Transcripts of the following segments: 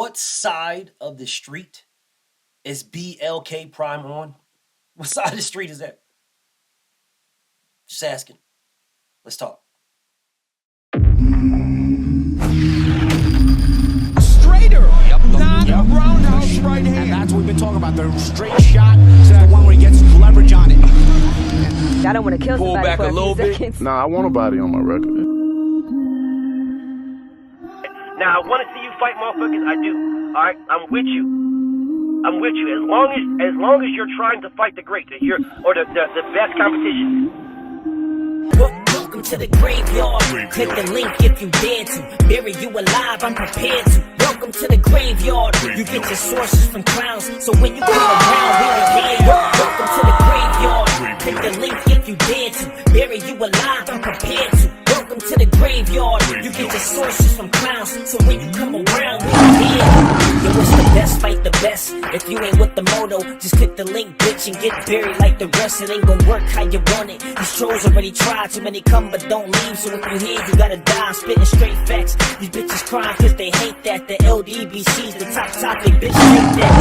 what side of the street is BLK Prime on? What side of the street is that? Just asking. Let's talk. Straighter, not roundhouse right hand. And that's what we've been talking about. The straight shot is the one where he gets leverage on it. I don't want to kill Pull somebody back for a little bit. seconds. Nah, I want a body on my record. Now, I want to see you fight motherfuckers. I do. All right, I'm with you. I'm with you. As long as you're trying to fight the great, the best competition. Welcome to the graveyard. Click the link if you dare to. Bury you alive, I'm prepared to. Welcome to the graveyard. You get your sources from clowns, so when you come around, we don't hear you. Welcome to the graveyard. Click the link if you dare to. Bury you alive, I'm prepared to. Welcome to the graveyard. You get your sources from clowns, so when you come around, we don't hear you. Yo, it's the best, fight the best. If you ain't with the moto, just click the link, bitch, and get buried like the rest. It ain't gonna work how you want it. These trolls already tried, too many come but don't leave. So if you hear, you gotta die. I'm spitting straight facts. These bitches crying cause they hate that. The LDBC's the top topic, bitch, hate that.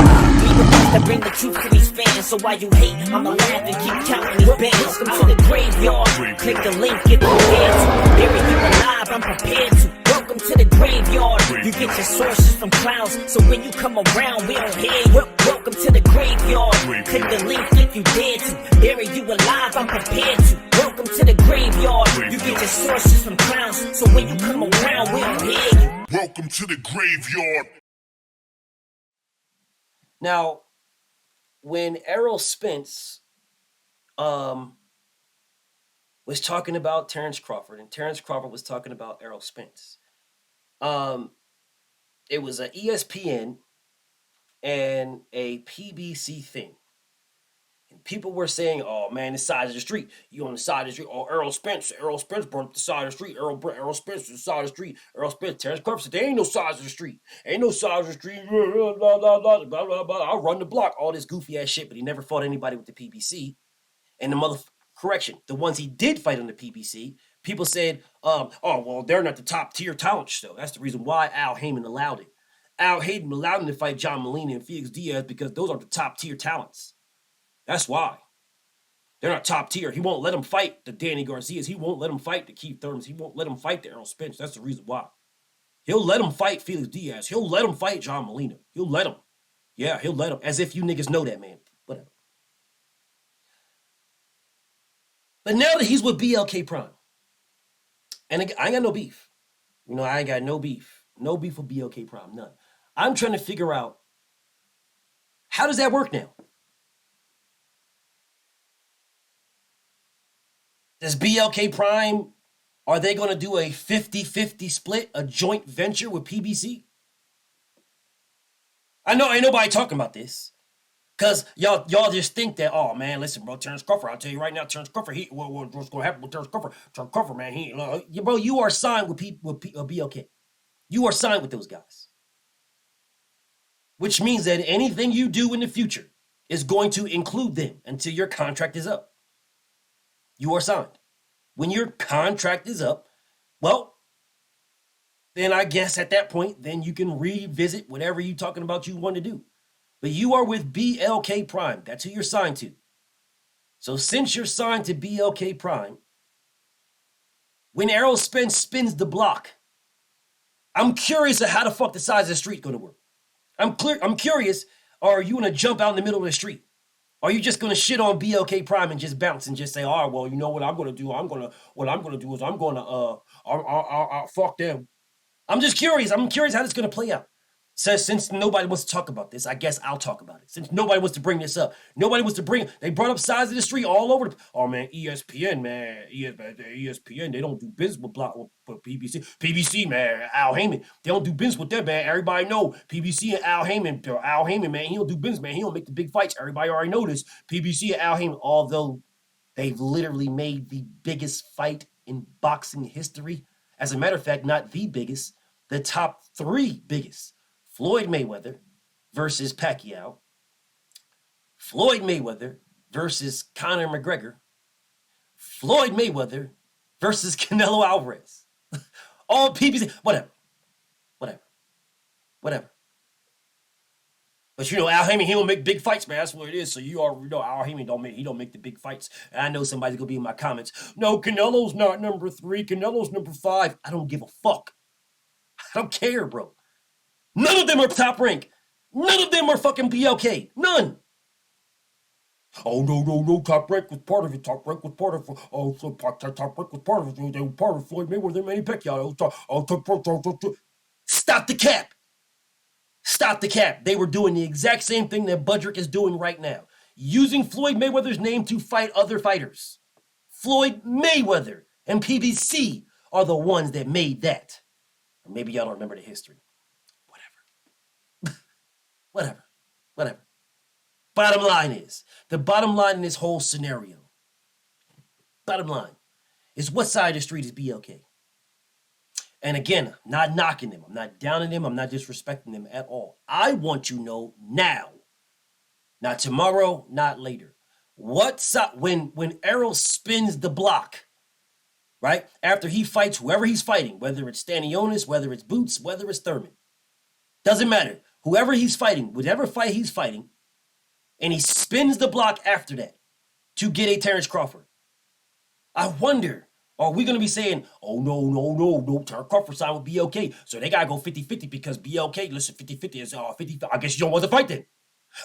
We the ones that bring the truth to these fans. So while you hate, I'ma laugh and keep counting these bands. Welcome to the graveyard. Click the link, get prepared to. Bury you alive, I'm prepared to. Welcome to the graveyard. You get your sources from clowns, so when you come around, we don't hear you. Welcome to the graveyard. Click the link if you dare to. Bury you alive, I'm prepared to. Welcome to the graveyard. You get your sources from clowns, so when you come around, we don't hear you. Welcome to the graveyard. Now, when Errol Spence was talking about Terrence Crawford, and Terrence Crawford was talking about Errol Spence, it was an ESPN and a PBC thing. And people were saying, oh man, the side of the street. You on the side of the street. Oh, Errol Spence brought up the side of the street. Errol Spence the side of the street. Errol Spence, Terrence Crawford said, there ain't no sides of the street. Ain't no sides of the street. Blah, blah, blah, blah, blah, blah, blah. I'll run the block. All this goofy ass shit, but he never fought anybody with the PBC. And the ones he did fight on the PBC, people said, oh, well, they're not the top tier talent show. That's the reason why Al Heyman allowed it. Al Heyman allowed him to fight John Molina and Felix Diaz because those are the top tier talents. That's why. They're not top tier. He won't let him fight the Danny Garcias. He won't let him fight the Keith Thurmans. He won't let him fight the Errol Spence. That's the reason why. He'll let him fight Felix Diaz. He'll let him fight John Molina. He'll let him. Yeah, he'll let him. As if you niggas know that, man. Whatever. But now that he's with BLK Prime, and I ain't got no beef. You know, I ain't got no beef. No beef with BLK Prime, none. I'm trying to figure out, how does that work now? Does BLK Prime, are they going to do a 50-50 split, a joint venture with PBC? I know ain't nobody talking about this. Because y'all just think that, oh, man, listen, bro, Terrence Crawford, I'll tell you right now, Terrence Crawford, what's going to happen with Terrence Crawford? Terrence Crawford, man, bro, you are signed with BLK. You are signed with those guys. Which means that anything you do in the future is going to include them until your contract is up. You are signed. When your contract is up, well, then I guess at that point, then you can revisit whatever you're talking about you want to do. But you are with BLK Prime. That's who you're signed to. So since you're signed to BLK Prime, when Errol Spence spins the block, I'm curious of how the fuck the size of the street going to work. I'm curious, are you going to jump out in the middle of the street? Are you just going to shit on BLK Prime and just bounce and just say, oh, well, you know what I'm going to do? Fuck them. I'm just curious. I'm curious how this is going to play out. So since nobody wants to talk about this, I guess I'll talk about it. Since nobody wants to bring this up. They brought up sides of the street all over. Oh, man, ESPN, they don't do business with PBC. PBC, man, Al Heyman, they don't do business with them, man. Everybody know PBC and Al Heyman, man, he don't do business, man. He don't make the big fights. Everybody already know this. PBC and Al Heyman, although they've literally made the biggest fight in boxing history. As a matter of fact, not the biggest, the top 3 biggest. Floyd Mayweather versus Pacquiao. Floyd Mayweather versus Conor McGregor. Floyd Mayweather versus Canelo Alvarez. All PBC. Whatever. But Al Heyman, he don't make big fights, man. That's what it is. So you already know Al Heyman don't make the big fights. And I know somebody's gonna be in my comments. No, Canelo's not number 3. Canelo's number 5. I don't give a fuck. I don't care, bro. None of them are top rank. None of them are fucking BLK. None. Oh no! Top rank was part of it. Top rank was part of it. Oh, so top rank was part of it. They were part of Floyd Mayweather, Manny Pacquiao. Stop the cap. Stop the cap. They were doing the exact same thing that Budrick is doing right now. Using Floyd Mayweather's name to fight other fighters. Floyd Mayweather and PBC are the ones that made that. Or maybe y'all don't remember the history. Whatever. The bottom line in this whole scenario, bottom line, is what side of the street is BLK? And again, not knocking them. I'm not downing them. I'm not disrespecting them at all. I want you to know now. Not tomorrow, not later. What side, when Errol spins the block, right? After he fights whoever he's fighting, whether it's Stanionis, whether it's Boots, whether it's Thurman. Doesn't matter. Whoever he's fighting, whatever fight he's fighting, and he spins the block after that to get a Terrence Crawford. I wonder, are we going to be saying, oh, no, Terrence Crawford side would be okay. So they got to go 50-50 because BLK, listen, 50-50 is 50. I guess you don't want to fight then.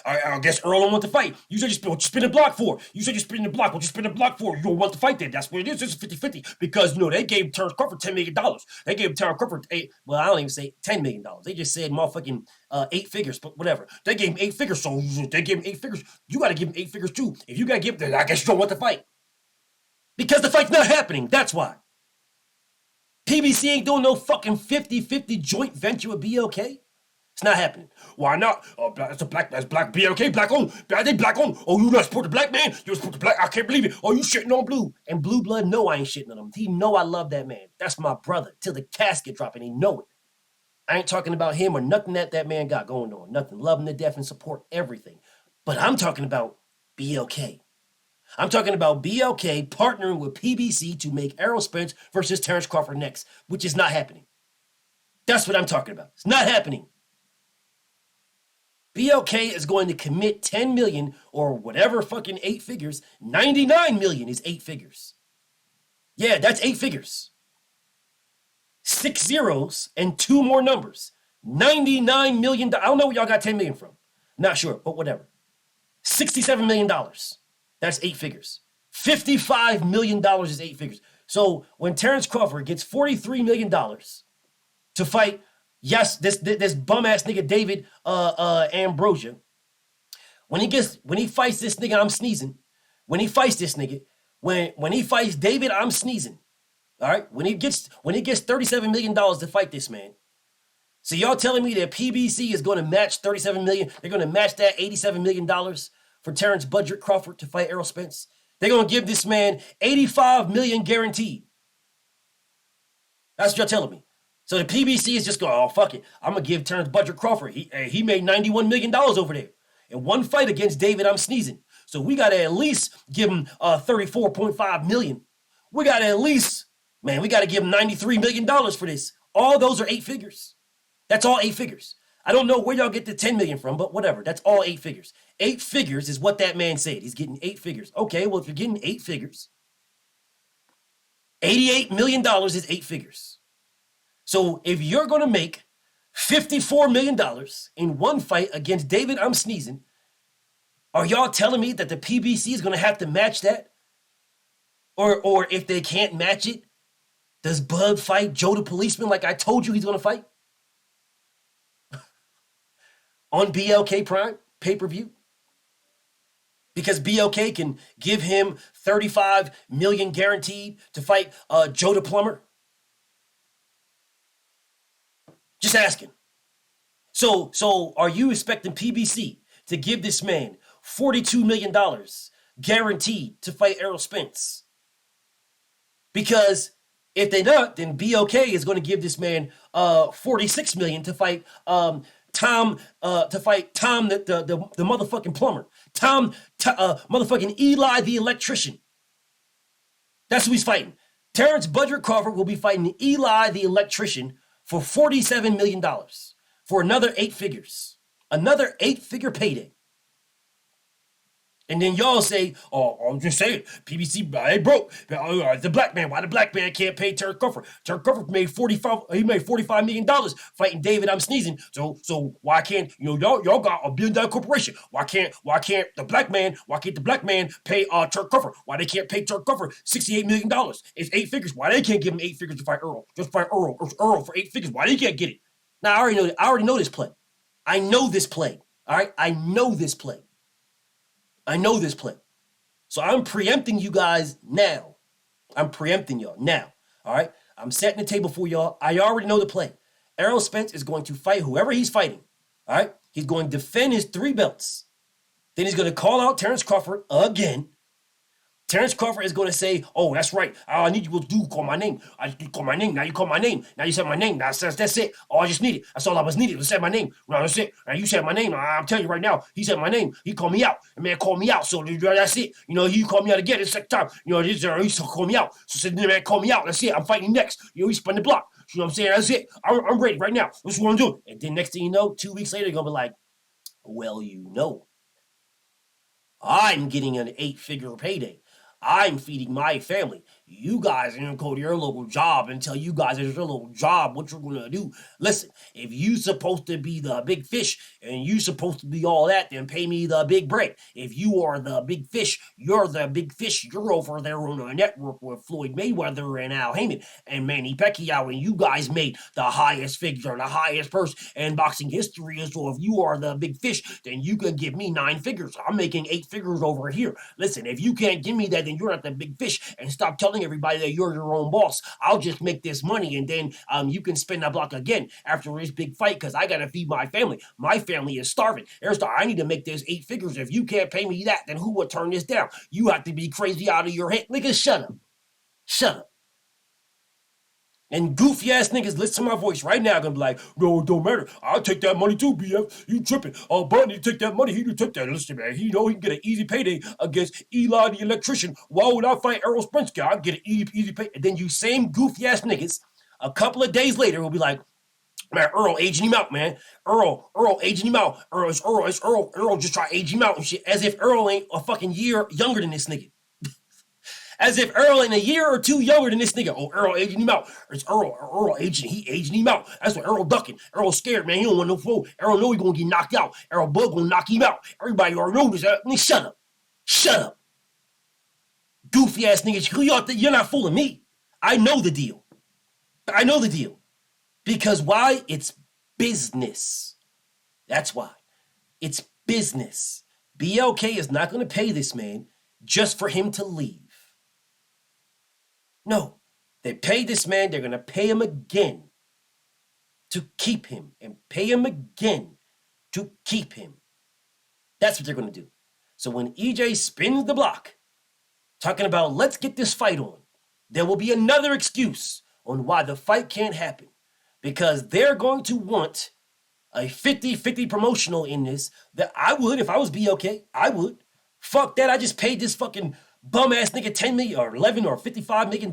I guess Earl don't want to fight. You said you spin the block for. You said you spin the block. What you spin the block for? You don't want to fight then. That's what it is. It's 50-50 because, they gave Terrence Crawford $10 million. They gave Terrence Crawford I don't even say $10 million. They just said motherfucking 8 figures, but whatever. They gave him 8 figures, so they gave him 8 figures. You got to give him 8 figures too. If you got to give them, I guess you don't want to fight. Because the fight's not happening. That's why. PBC ain't doing no fucking 50-50 joint venture with BLK. It's not happening. Why not? That's black BLK, black on. They black on. Oh, you not support the black man? You support the black? I can't believe it. Oh, you shitting on Blue. And Blue Blood know I ain't shitting on him. He know I love that man. That's my brother. Till the casket drop and he know it. I ain't talking about him or nothing that man got going on. Nothing. Love him to death and support everything. But I'm talking about BLK. I'm talking about BLK partnering with PBC to make Errol Spence versus Terrence Crawford next, which is not happening. That's what I'm talking about. It's not happening. BLK is going to commit 10 million or whatever fucking 8 figures. 99 million is 8 figures. Yeah, that's 8 figures. 6 zeros and 2 more numbers. $99 million. I don't know where y'all got 10 million from. Not sure, but whatever. $67 million. That's 8 figures. $55 million is 8 figures. So when Terrence Crawford gets $43 million to fight, yes, this bum ass nigga David Ambrosia, when he fights this nigga, I'm sneezing. When he fights this nigga, when he fights David, I'm sneezing. All right, when he gets $37 million to fight this man. So y'all telling me that PBC is going to match $37 million? They're going to match that $87 million for Terrence Budrick Crawford to fight Errol Spence? They're going to give this man $85 million guaranteed. That's what y'all telling me. So the PBC is just going, oh, fuck it. I'm going to give Terrence Budrick Crawford. He made $91 million over there. In one fight against David, I'm sneezing. So we got to at least give him $34.5 million. We got to at least, we got to give him $93 million for this. All those are 8 figures. That's all 8 figures. I don't know where y'all get the 10 million from, but whatever. That's all 8 figures. 8 figures is what that man said. He's getting 8 figures. Okay, well, if you're getting 8 figures, $88 million is 8 figures. So if you're going to make $54 million in one fight against David, I'm sneezing, are y'all telling me that the PBC is going to have to match that? Or if they can't match it, does Bud fight Joe the Policeman like I told you he's going to fight? On BLK Prime pay-per-view? Because BLK can give him $35 million guaranteed to fight Joe the Plumber? Just asking. So are you expecting PBC to give this man $42 million guaranteed to fight Errol Spence? Because if they not, then BLK is going to give this man $46 million to fight Tom the motherfucking plumber. Motherfucking Eli the electrician. That's who he's fighting. Terrence Budrick Crawford will be fighting Eli the electrician for $47 million for another 8 figures. Another 8-figure payday. And then y'all say, oh, I'm just saying, PBC, they broke. The black man, why the black man can't pay Terrence Crawford? Terrence Crawford made $45 million fighting David I'm sneezing. So why can't, y'all got a $1 billion corporation. Why can't the black man pay Terrence Crawford? Why they can't pay Terrence Crawford $68 million? It's 8 figures. Why they can't give him 8 figures to fight Earl? Just fight Earl for 8 figures. Why they can't get it? Now, I already know this play. I know this play. All right? I know this play. So I'm preempting you guys now. I'm preempting y'all now. All right? I'm setting the table for y'all. I already know the play. Errol Spence is going to fight whoever he's fighting. All right? He's going to defend his 3 belts. Then he's going to call out Terrence Crawford again. Terrence Crawford is going to say, oh, that's right. All I need you to do call my name. I need you to call my name. Now you call my name. Now you said my name. That's it. All I just needed. That's all I was needed. You said my name. No, that's it. Now you said my name. I'm telling you right now. He said my name. He called me out. The man called me out. So that's it. He called me out again. It's second time. He called me out. So the man called me out. That's it. I'm fighting next. He spun the block. You know what I'm saying? That's it. I'm ready right now. This is what I'm doing. And then next thing you know, 2 weeks later, you're going to be like, well, I'm getting an 8-figure payday. I'm feeding my family. You guys are going to go to your local job and tell you guys at your local job what you're going to do. Listen, if you supposed to be the big fish and you supposed to be all that, then pay me the big break. If you are the big fish, you're the big fish. You're over there on a network with Floyd Mayweather and Al Heyman and Manny Pacquiao, and you guys made the highest figure, the highest purse in boxing history. So if you are the big fish, then you can give me 9 figures. I'm making 8 figures over here. Listen, if you can't give me that, then you're not the big fish, and stop telling everybody that you're your own boss. I'll just make this money, and then you can spin that block again after this big fight, because I gotta feed my family. My family is starving. I need to make this 8 figures. If you can't pay me that, then who would turn this down? You have to be crazy out of your head. Nigga, shut up. And goofy ass niggas listen to my voice right now gonna be like, no, it don't matter. I'll take that money too, BF. You tripping. Oh, Bunny, take that money. He took that. Listen, man, he can get an easy payday against Eli the electrician. Why would I fight Errol Spence? I'll get an easy pay. And then you same goofy ass niggas, a couple of days later, will be like, man, Earl aging him out, man. Earl aging him out. It's Earl. Earl just try aging him out and shit. As if Earl ain't a fucking year younger than this nigga. As if Earl ain't a year or 2 younger than this nigga. Oh, Earl aging him out. It's Earl aging. He aging him out. That's what Earl ducking. Earl scared, man. He don't want no fool. Earl know he gonna get knocked out. Earl Bug gonna knock him out. Everybody already know this. Shut up. Goofy ass niggas. You're not fooling me. I know the deal. Because why? It's business. That's why. It's business. BLK is not gonna pay this man just for him to leave. No, they paid this man. They're going to pay him again to keep him and pay him again to keep him. That's what they're going to do. So when EJ spins the block, talking about let's get this fight on, there will be another excuse on why the fight can't happen. Because they're going to want a 50-50 promotional in this that I would, if I was BLK, I would. Fuck that, I just paid this fucking bum-ass nigga $10 million or $11 or $55 million.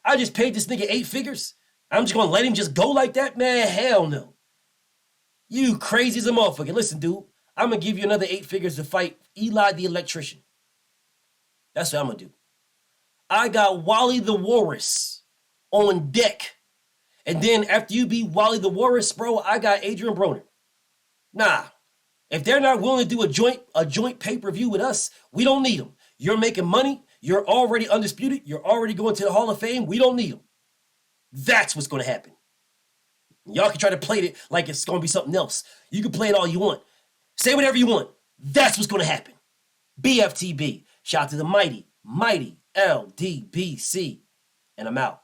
I just paid this nigga 8 figures. I'm just gonna let him just go like that? Man, hell no. You crazy as a motherfucker. Listen, dude, I'm gonna give you another 8 figures to fight Eli the electrician. That's what I'm gonna do. I got Wally the Walrus on deck. And then after you beat Wally the Walrus, bro, I got Adrian Broner. Nah. If they're not willing to do a joint pay-per-view with us, we don't need them. You're making money. You're already undisputed. You're already going to the Hall of Fame. We don't need them. That's what's going to happen. Y'all can try to play it like it's going to be something else. You can play it all you want. Say whatever you want. That's what's going to happen. BFTB. Shout out to the mighty LDBC. And I'm out.